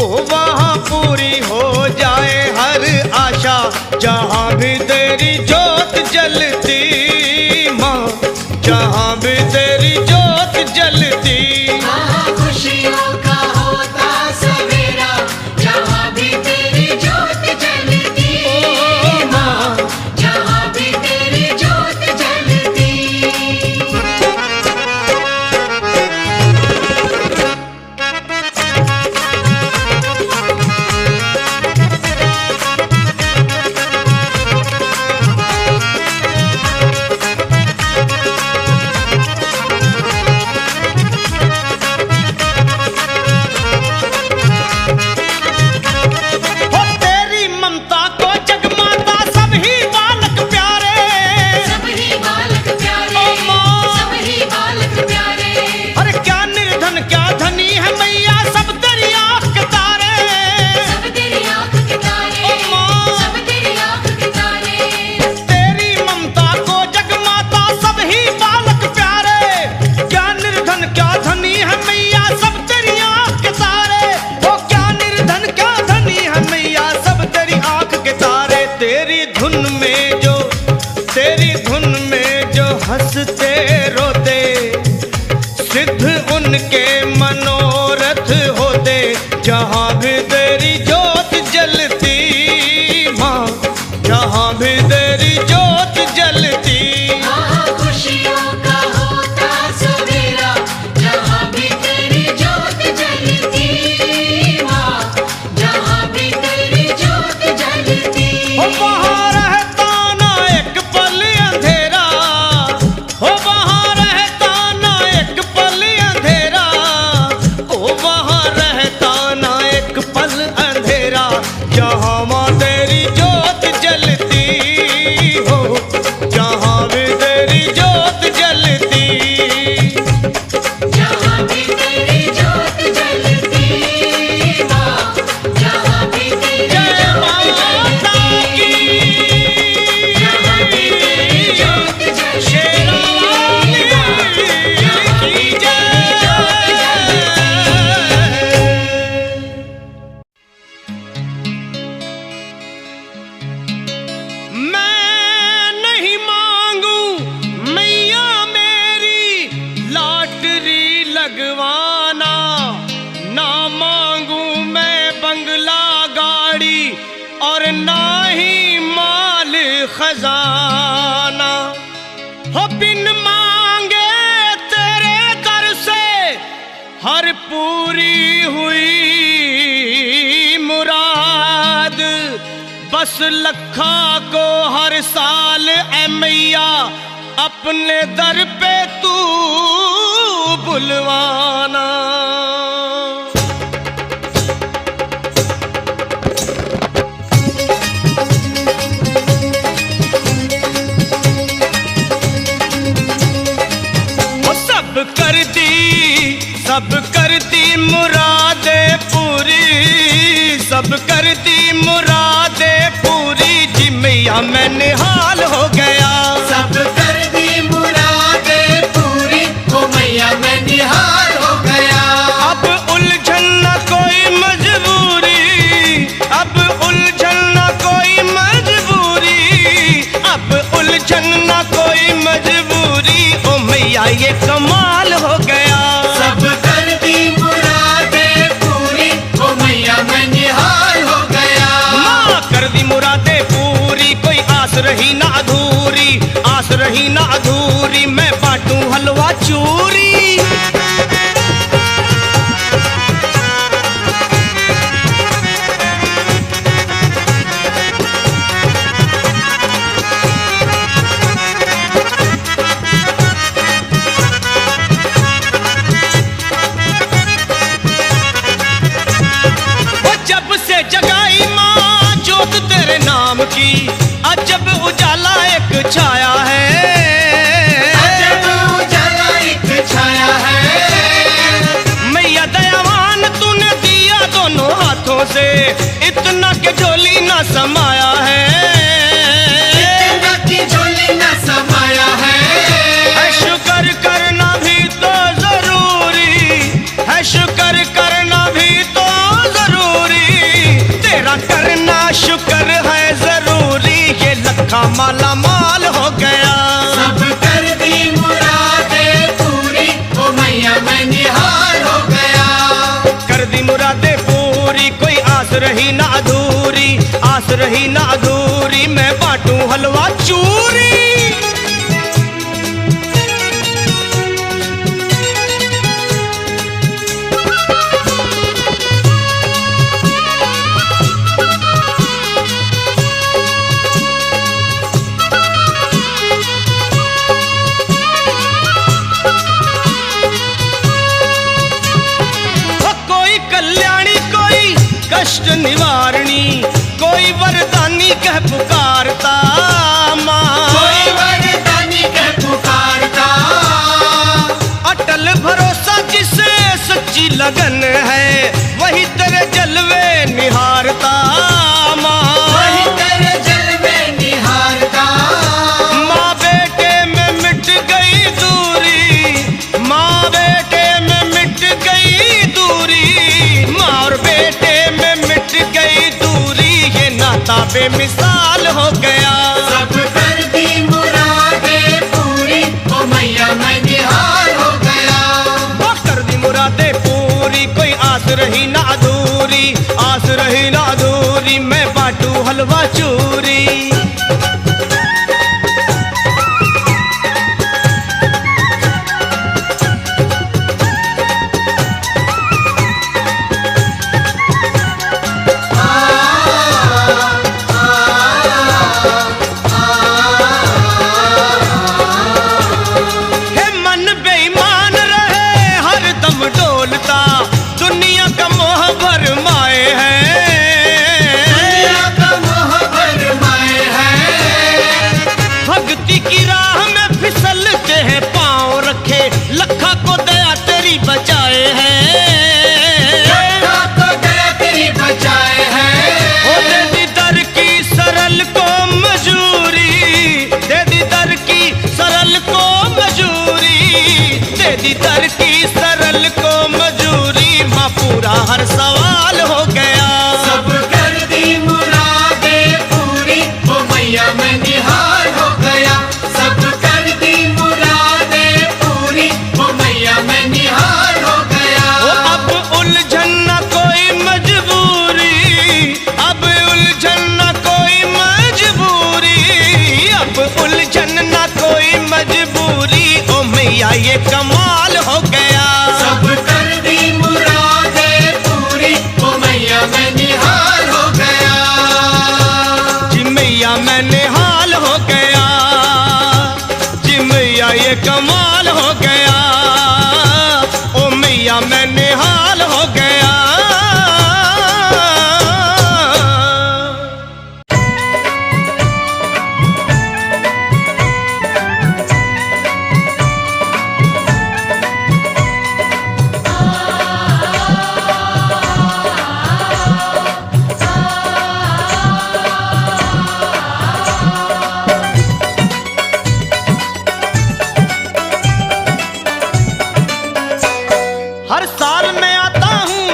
ओ वहाँ पूरी हो जाए हर आशा, जहाँ भी तेरी जोत जलती माँ, जहाँ भी तेरी जोत के मनोरथ होते, जहाँ भी तेरी जोत जलती माँ, जहाँ भी तेरी जोत जलती। खुशियों का होता सवेरा, जहाँ भी तेरी जोत जलती माँ, जहाँ भी तेरी जोत जलती। वहाँ रहता ना एक पल अंधेरा, वहाँ रहता ना एक पल अंधेरा, वहाँ रहता ना एक पल अंधेरा, जहाँ माँ तेरी जोत जलती हो, जहाँ भी तेरी जोत जलती। जहाँ भी तेरी जोत जलती माँ, जहाँ भी तेरी जय जोत माता जलती, की, जहाँ भी तेरी जोत जलती शेरावाली जहाँ भी की तेरी जोत मैं नहीं मांगू मैया मेरी लॉटरी लगवाना, ना मांगू मैं बंगला गाड़ी और ना ही माल खजाना। हो बिन मांगे तेरे दर से हर पूरी हुई मुराद, बस लखा को हर साल ए मैया अपने दर पे तू बुलवाना। वो सब करती मुरादे पूरी, सब करती मुरादे पूरी जी मैया मैं निहाल हो गया। सब कर दी मुरादे पूरी, ओ मैया मैं निहाल हो गया। अब उलझन न कोई मजबूरी, अब उलझन न कोई मजबूरी, अब उलझन न कोई मजबूरी, ओ मैया ये कमाल हो गया। सब कर दी मुरादे पूरी, ओ मैया मैं निहाल हो गया। माँ कर दी मुरादे पूरी, कोई आस रही ना अधूरी, आस रही ना अधूरी, मैं बांटूं हलवा चूरी। वो जब से जगाई माँ जोत तेरे नाम की, अजब उजाला एक छाया है। अजब उजाला एक छाया है। मैया दयावान तूने दिया दोनों हाथों से, इतना के झोली ना समाया है। इतना की झोली न समाया है। शुक्र करना भी तो जरूरी है, शुक्र करना भी तो जरूरी, तेरा करना शुक्र है जरूरी, ये लखा माला माल हो गया। सब कर दी मुरादे पूरी, ओ मैया मैं निहाल हो गया। कर दी मुरादे पूरी, कोई आस रही ना अधूरी, आस रही ना अधूरी, मैं बांटूं हलवा चूरी। कोई कल्याणी कोई कष्ट निवारणी, कोई वरदानी कह पुकारता माँ। कोई वरदानी कह पुकारता, अटल भरोसा जिसे सच्ची लगन है, वही तेरे जलवे निहारता माँ। वही तेरे जलवे निहारता। माँ बेटे में मिट गई दूरी, माँ बेटे में मिट गई दूरी, माँ और बेटे में मिट गई दूरी, ये नाता बेमिसाल हो गया। सब कर दी मुरादे पूरी, ओ मैया मैं निहाल हो गया। वो कर दी मुराद करा दे पूरी, कोई आस रही ना अधूरी, आस रही ना अधूरी, मैं बाटू हलवा चूरी। हे मन बेईमान रहे हरदम डोलता, दुनिया का मोह भरमाए है, दुनिया का मोह भरमाए है। भक्ति की राह में फिसलते हैं पाँव रखे, लखा को दया तेरी बचाए है। लखा को दया तेरी बचाए है। ओ दे दी दर की सरल को मजूरी, दे दी दर की सरल को मजूरी, दे दी दर की सरल को मजूरी, माँ पूरा हर सवाल हो गया। सब कर दी मुरादे पूरी, ओ मैया मैं निहाल हो गया। सब कर दी मुरादे पूरी, ओ मैया मैं निहाल हो गया। ओ अब उलझन न कोई मजबूरी, अब उलझन न कोई मजबूरी, अब उलझन न कोई मजबूरी, ओ मैया ये कमाल हो गया। सब कर दी मुरादे पूरी, ओ मैया मैं निहाल हो गया। जी मैया मैं निहाल हो गया, जी मैया ये कमाल हो गया, ओ मैया मैं निहाल हो गया। हर साल मैं आता हूँ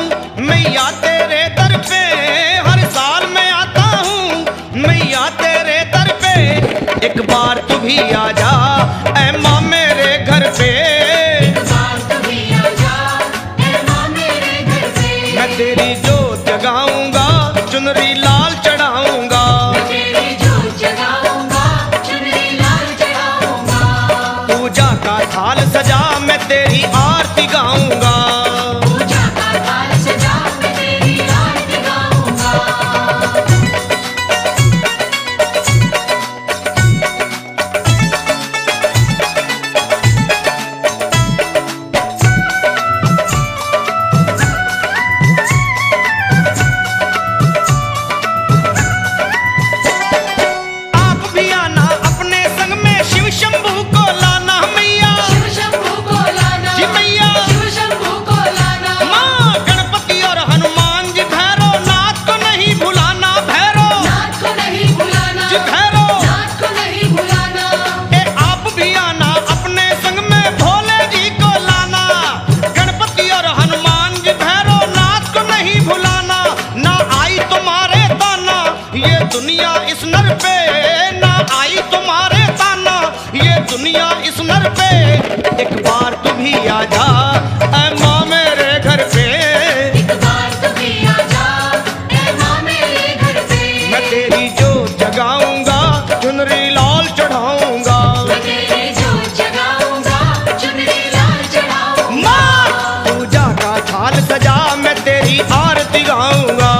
मैया तेरे दर पे, हर साल मैं आता हूँ मैया तेरे दर पे, एक बार तू भी आ जा ऐ माँ मेरे घर पे। मैं तेरी जोत जगाऊंगा, चुनरी लाल चढ़ाऊंगा, पूजा का थाल सजा मैं तेरी आरती गाऊंगा। आप भी आना अपने संग में, शिव शंभू को लाना मैया, जी मैया। माँ गणपति और हनुमान जी, भैरव नाथ को नहीं भुलाना, भैरव जी भैरव। ए आप भी आना अपने संग में, भोले जी को लाना, गणपति और हनुमान जी, भैरव नाथ को नहीं भुलाना। ना आई तुम्हारे ताना ये दुनिया इस नर पे, ना आई तुम्हारे ताना ये दुनिया इस नर पे, एक बार तू भी आ जा ऐ माँ मेरे घर पे। मैं तेरी जोत जगाऊंगा, चुनरी लाल चढ़ाऊंगा, माँ पूजा का थाल सजा मैं तेरी आरती गाऊंगा।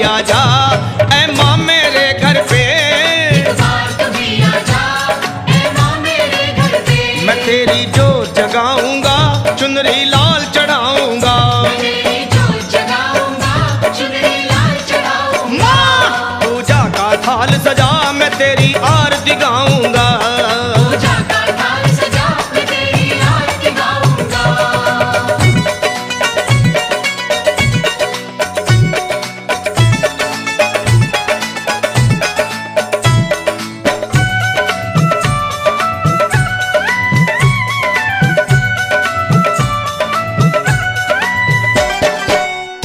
आजा, ऐ माँ मेरे घर पे। एक बार तू भी आजा, ऐ माँ मेरे घर पे। मैं तेरी जोत जगाऊंगा, चुनरी लाल चढ़ाऊंगा। तेरी जोत जगाऊंगा, चुनरी लाल चढ़ाऊंगा। माँ पूजा का थाल सजा, मैं तेरी आरती गाऊंगा। पूजा का थाल सजा, मैं तेरी आरती गाऊंगा।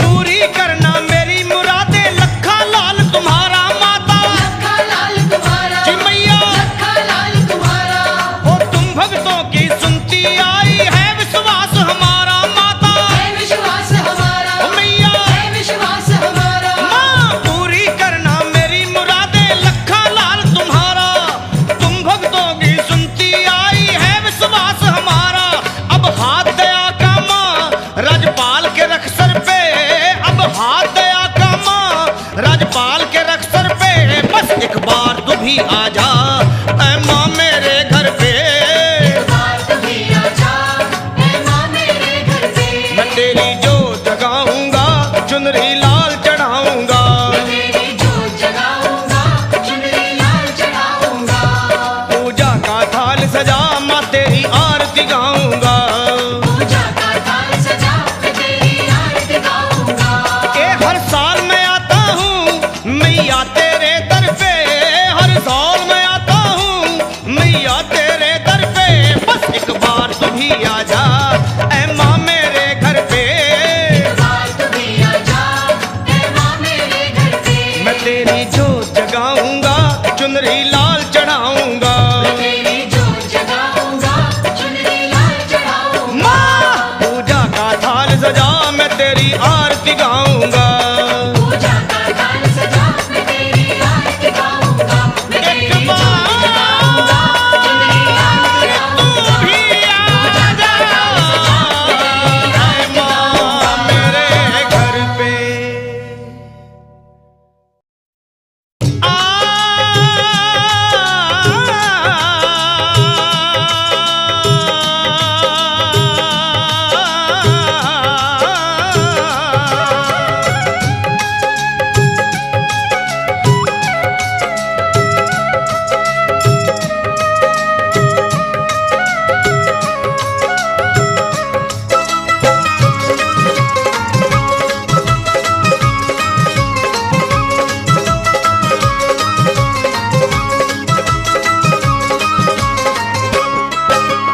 पूरी करना मेरी मुरादे, लखा लाल तुम्हारा माता। लखा लाल तुम्हारा, जी मैया लखा लाल तुम्हारा। ओ तुम भक्तों की सुनती आई है विश्वास हमारा माता। है विश्वास हमारा, ओ मैया है विश्वास हमारा। माँ पूरी करना मेरी मुरादे, लखा लाल तुम्हारा। तुम भक्तों की सुनती आई है विश्वास हमारा। अब हाथ दया का माँ राजपाल के रख सर पे। अब हाथ दया का माँ राजपाल के रख सर पे। बस एक बार तू भी आजा, ऐ माँ मेरे घर पे। एक बार तू भी आजा, ऐ माँ मेरे घर पे। मैं तेरी जोत जगाऊंगा, चुनरी लाल चढ़ाऊंगा। तेरी जोत जगाऊंगा, चुनरी लाल चढ़ाऊंगा। पूजा का थाल सजा, माँ तेरी आरती गाऊंगा। पूजा का थाल सजा, मैं तेरी आरती गाऊंगा। ए हर साल मैं आता हूँ मैया तेरे दर पे। हर साल मैं आता हूँ मैया तेरे दर पे। बस एक बार तू भी आजा, ऐ माँ मेरे घर पे। एक बार तू भी आजा, ऐ माँ मेरे घर पे। मैं तेरी जोत जगाऊंगा, चुनरी लाल चढ़ाऊंगा। तेरी जोत जगाऊंगा, चुनरी लाल चढ़ाऊंगा। माँ पूजा का थाल सजा, मैं तेरी आरती गाऊंगा। पूजा का थाल सजा, मैं तेरी आरती गाऊंगा। मैं तेरी एक जोत जगाऊंगा, चुनरी लाल चढ़ाऊंगा। भी पूजा का थाल सजा, मैं तेरी आरती माँ गाऊंगा। मेरे घर पे।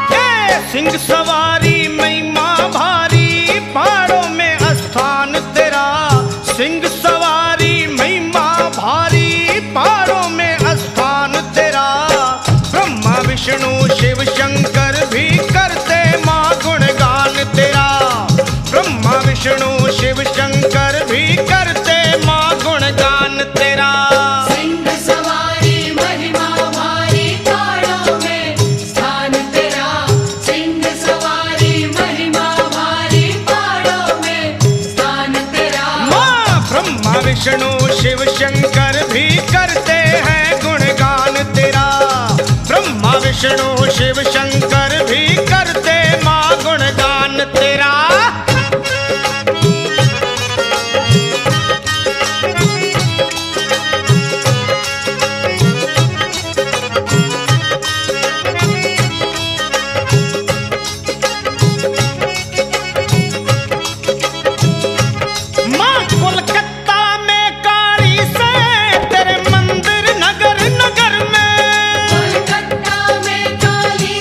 ए, सिंह सवारी महिमा भारी, पहाड़ों में स्थान तेरा। सिंह सवारी महिमा भारी, पहाड़ों में स्थान तेरा। ब्रह्मा विष्णु शिव शंकर भी करते माँ गुणगान तेरा। ब्रह्मा विष्णु शिव शंकर भी करते माँ गुणगान तेरा। सिंह सवारी महिमा भारी, पहाड़ों में स्थान तेरा। सिंह सवारी महिमा भारी, पहाड़ों में स्थान तेरा। माँ ब्रह्मा विष्णु शिव शंकर भी करते हैं गुणगान तेरा। ब्रह्मा विष्णु शिव शंकर भी करते माँ गुणगान तेरा। माँ कोलकाता में काली से तेरे मंदिर नगर नगर में। कोलकाता में काली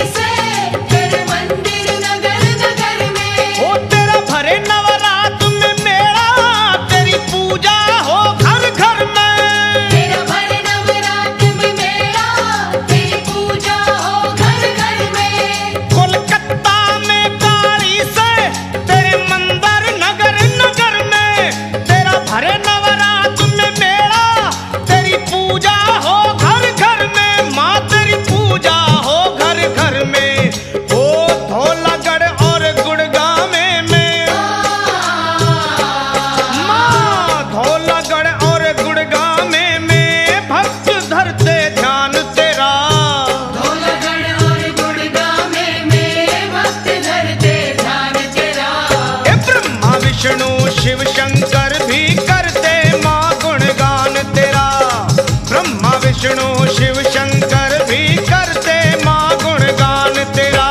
शिव शंकर भी करते माँ गुणगान तेरा।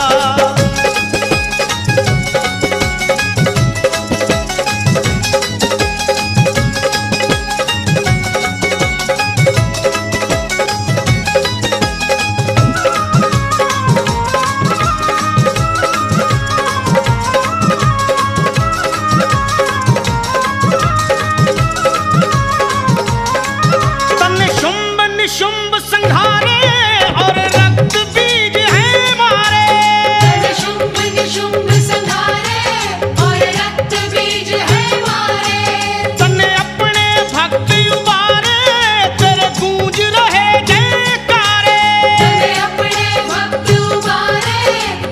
शुंभ संहारे और रक्त बीज है मारे। शुंभ निशुंभ संहारे और रक्त बीज है मारे। तन्ने अपने भक्त उबारे तेरे गूंज रहे जयकारे। तन्ने अपने भक्त उबारे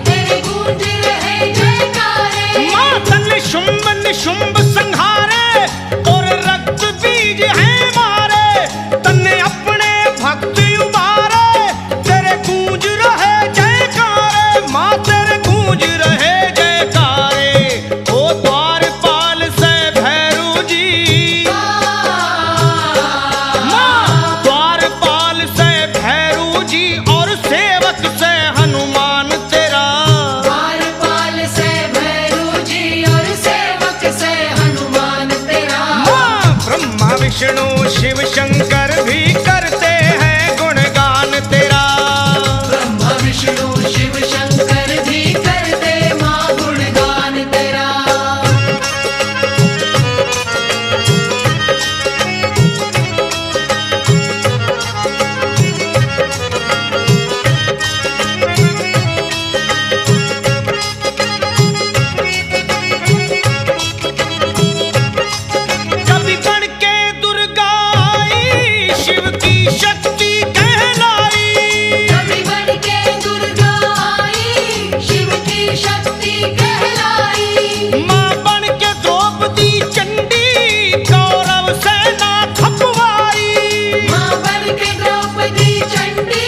तेरे गूंज रहे जयकारे। माँ तन्ने शुंभ निशुंभ संहारे और रक्त बीज है मारे। तन्ने अपने भक्त उबारे तेरे गूंज रहे जयकारे। माँ तेरे गूंज रहे जयकारे। ओ द्वारपाल से भैरू जी, माँ द्वारपाल से भैरू जी और सेवक से हनुमान तेरा। द्वारपाल से भैरू जी और सेवक से हनुमान तेरा। माँ ब्रह्मा विष्णु शिव शंकर भी करते हैं गुणगान तेरा। ब्रह्मा विष्णु शिव शंकर भी करते माँ गुणगान तेरा। कभी बन के दुर्गा आई शिव की शक्ति कहलाई। कभी बन के दुर्गा आई शिव की शक्ति कहलाई। माँ बन के द्रौपदी चंडी कौरव सेना खपवाई। माँ बन के द्रौपदी चंडी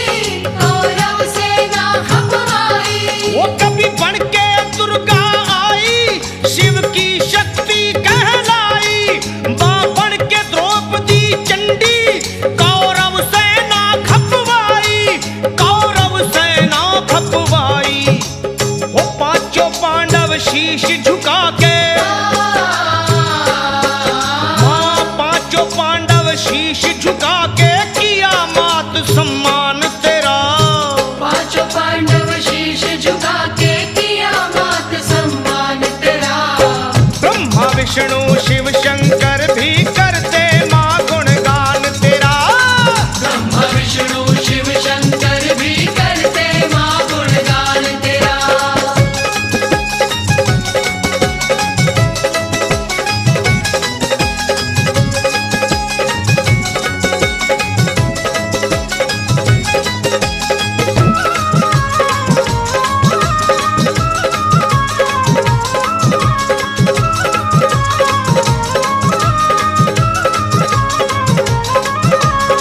कौरव सेना खपवाई। वो कभी बन के दुर्गा आई शिव की शक्ति कहलाई। माँ बन के द्रौपदी चंडी कौरव सेना खपवाई। कौरव सेना खपवाई। वो पांचों पांडव शीश झुका के, माँ पांचों पांडव शीश झुका के किया मात सम्मान तेरा। पांचों पांडव शीश झुका के किया मात सम्मान तेरा। ब्रह्मा विष्णु शिव शंकर भी करते माँ गुणगान तेरा। ब्रह्मा विष्णु शिव शंकर भी करते माँ गुणगान तेरा।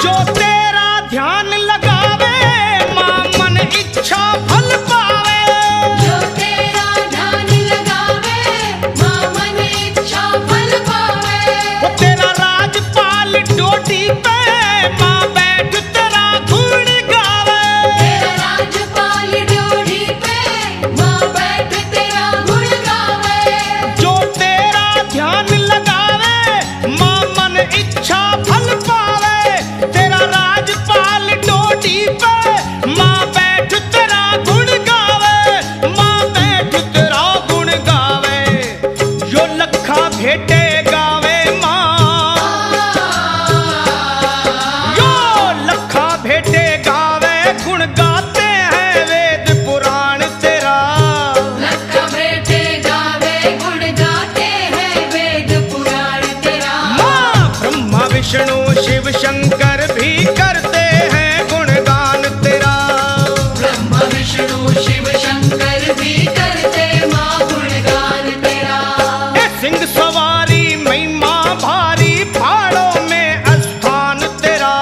जो तेरा ध्यान लगावे माँ मन इच्छा फल पावे। जो तेरा ध्यान लगावे माँ मन इच्छा फल पावे। वो तेरा राजपाल डोटी पे माँ बैठ तेरा गुण गावे। तेरा राजपाल ड्योढ़ी पे माँ बैठ तेरा गुण गावे। जो तेरा ध्यान लगावे माँ मन इच्छा फल पावे। तेरा राजपाल डोटी पे माँ बैठ तेरा गुण गावे। माँ बैठ तेरा गुण गावे। जो लखा भेटे गावे माँ, जो लखा भेटे गावे गुण गाते हैं वेद पुराण तेरा। लखा बेटे गावे गुण गाते हैं वेद पुराण तेरा। माँ ब्रह्मा विष्णु शिव शंकर भी करते हैं गुणगान तेरा। ब्रह्मा विष्णु शिव शंकर भी करते माँ गुणगान तेरा। ए सिंह सवारी महिमा भारी पहाड़ों में स्थान तेरा।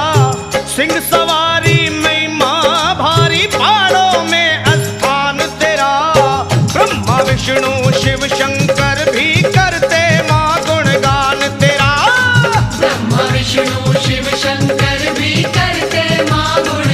सिंह सवारी महिमा भारी पहाड़ों में स्थान तेरा। ब्रह्मा विष्णु शिव शंकर भी करते माँ गुणगान तेरा। ब्रह्मा विष्णु शिव शंकर भी करते माँ गुण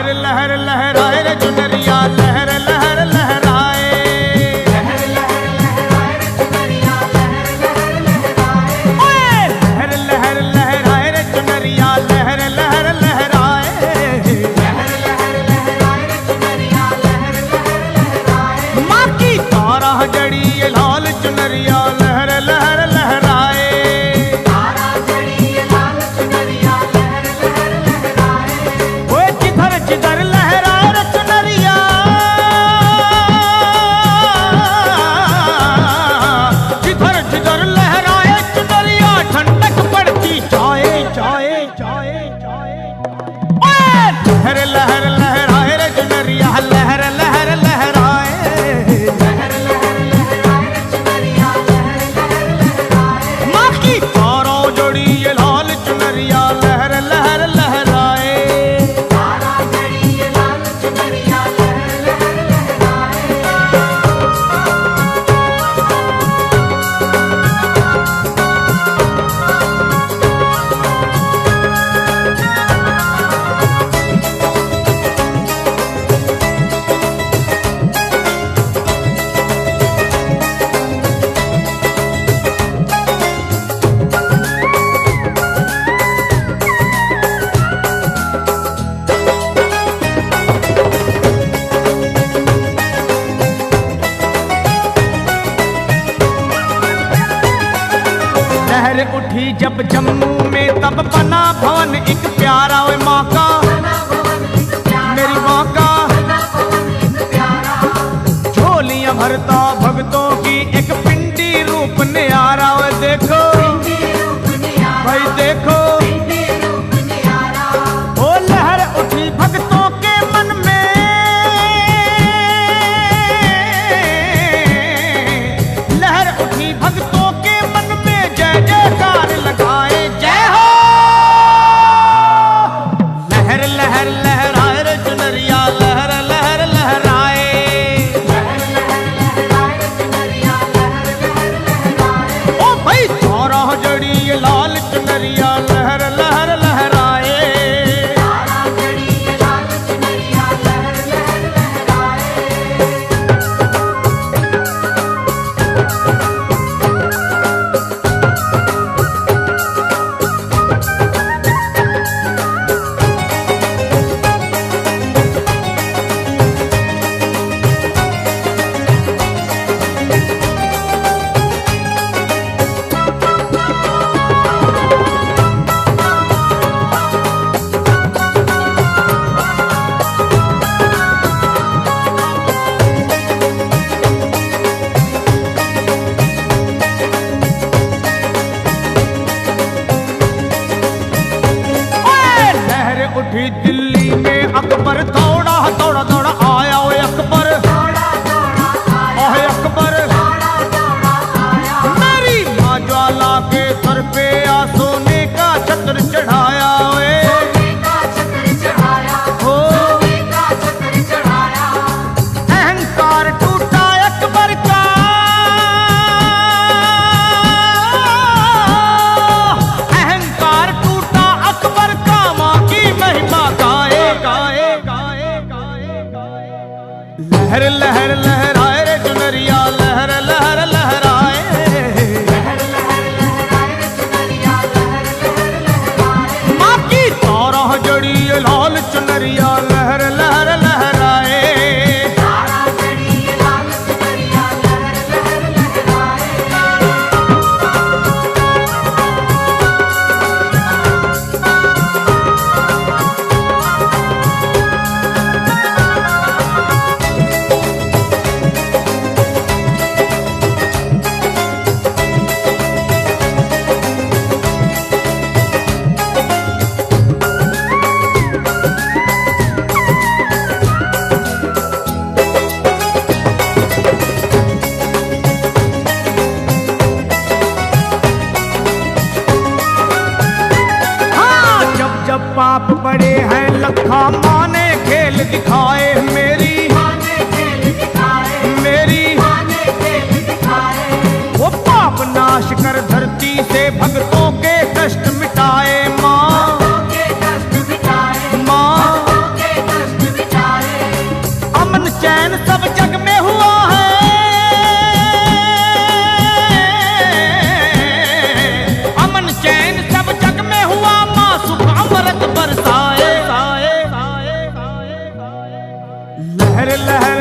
लहर लहर लहराए रे चुनरिया लहर लहर लहराए। लहर लहर लहराए रे चुनरिया लहर लहर लहराए। ओए लहर लहर लहराए रे चुनरिया लहर लहर लहराए। लहर लहर लहराए रे चुनरिया लहर लहर लहराए। माँ की तारा जड़ी ये लाल चुनरिया लहर लहर लहराए। तारा जड़ी ये लाल चुनरिया लहर लहर लहराए। ओए जिधर जिधर लहराए रे चुनरिया जिधर जिधर लहराए चुनरिया ठंडक पड़ती जाए जाए जाए जाए। ओए लहर लहर लहराए रे चुनरिया लहर लहर लहराए। लहर लहर लहराए रे चुनरिया लहर लहर लहराए। माँ की तारों जोड़ी ये लाल चुनरिया लहर लहर लहराए। तारा जड़ी ये लाल चुनरिया लहर लहर लहराए। लहर उठी जब जम्मू में तब बना भवन एक प्यारा ओए माँ का मेरी माँ का झोलियां भरता भक्तों की एक पिंडी रूप न्यारा ओए देखो भाई देखो। ओ लहर उठी भक्तों के मन में लहर उठी भक्तों के मन में जय जयकार लगाए जय हो। लहर लहर लहराए रे चुनरिया लहर लहर लहराए। लहर लहर लहराए रे चुनरिया लहर लहर लहराए। ओ भाई तारा जड़ी ये लाल चुनरिया लहर लहर लहराए। तारा जड़ी ये लाल चुनरिया लहर लहर लहराए। ओए लहर उठी दिल्ली में अकबर दौड़ा दौड़ा दौड़ा आया ओए अकबर ओए अकबर। मेरी माँ ज्वाला के सर पे आ सोने का छत्र चढ़ाया ओए हो। अहंकार टूटा अकबर का अहंकार टूटा अकबर का माँ की महिमा गाए गाए गाए गाए गाए। लहर लहर लहराए रे चुनरिया लहर लहर लहराए। लहर लहर लहराए रे चुनरिया लहर लहर लहराए। माँ की तारा जड़ी ये लाल चुनरिया लहर लहर लहराए। तारा जड़ी ये लाल चुनरिया लहर लहर लहराए। हाँ जब जब पाप बड़े हैं लखा माँ ने खेल दिखाए मेरी माने खेल दिखाए। मेरी माने खेल दिखाए। वो पाप नाश कर धरती से भक्तों के कष्ट मिटाए माँ के कष्ट मिटाए। माँ। के कष्ट लहर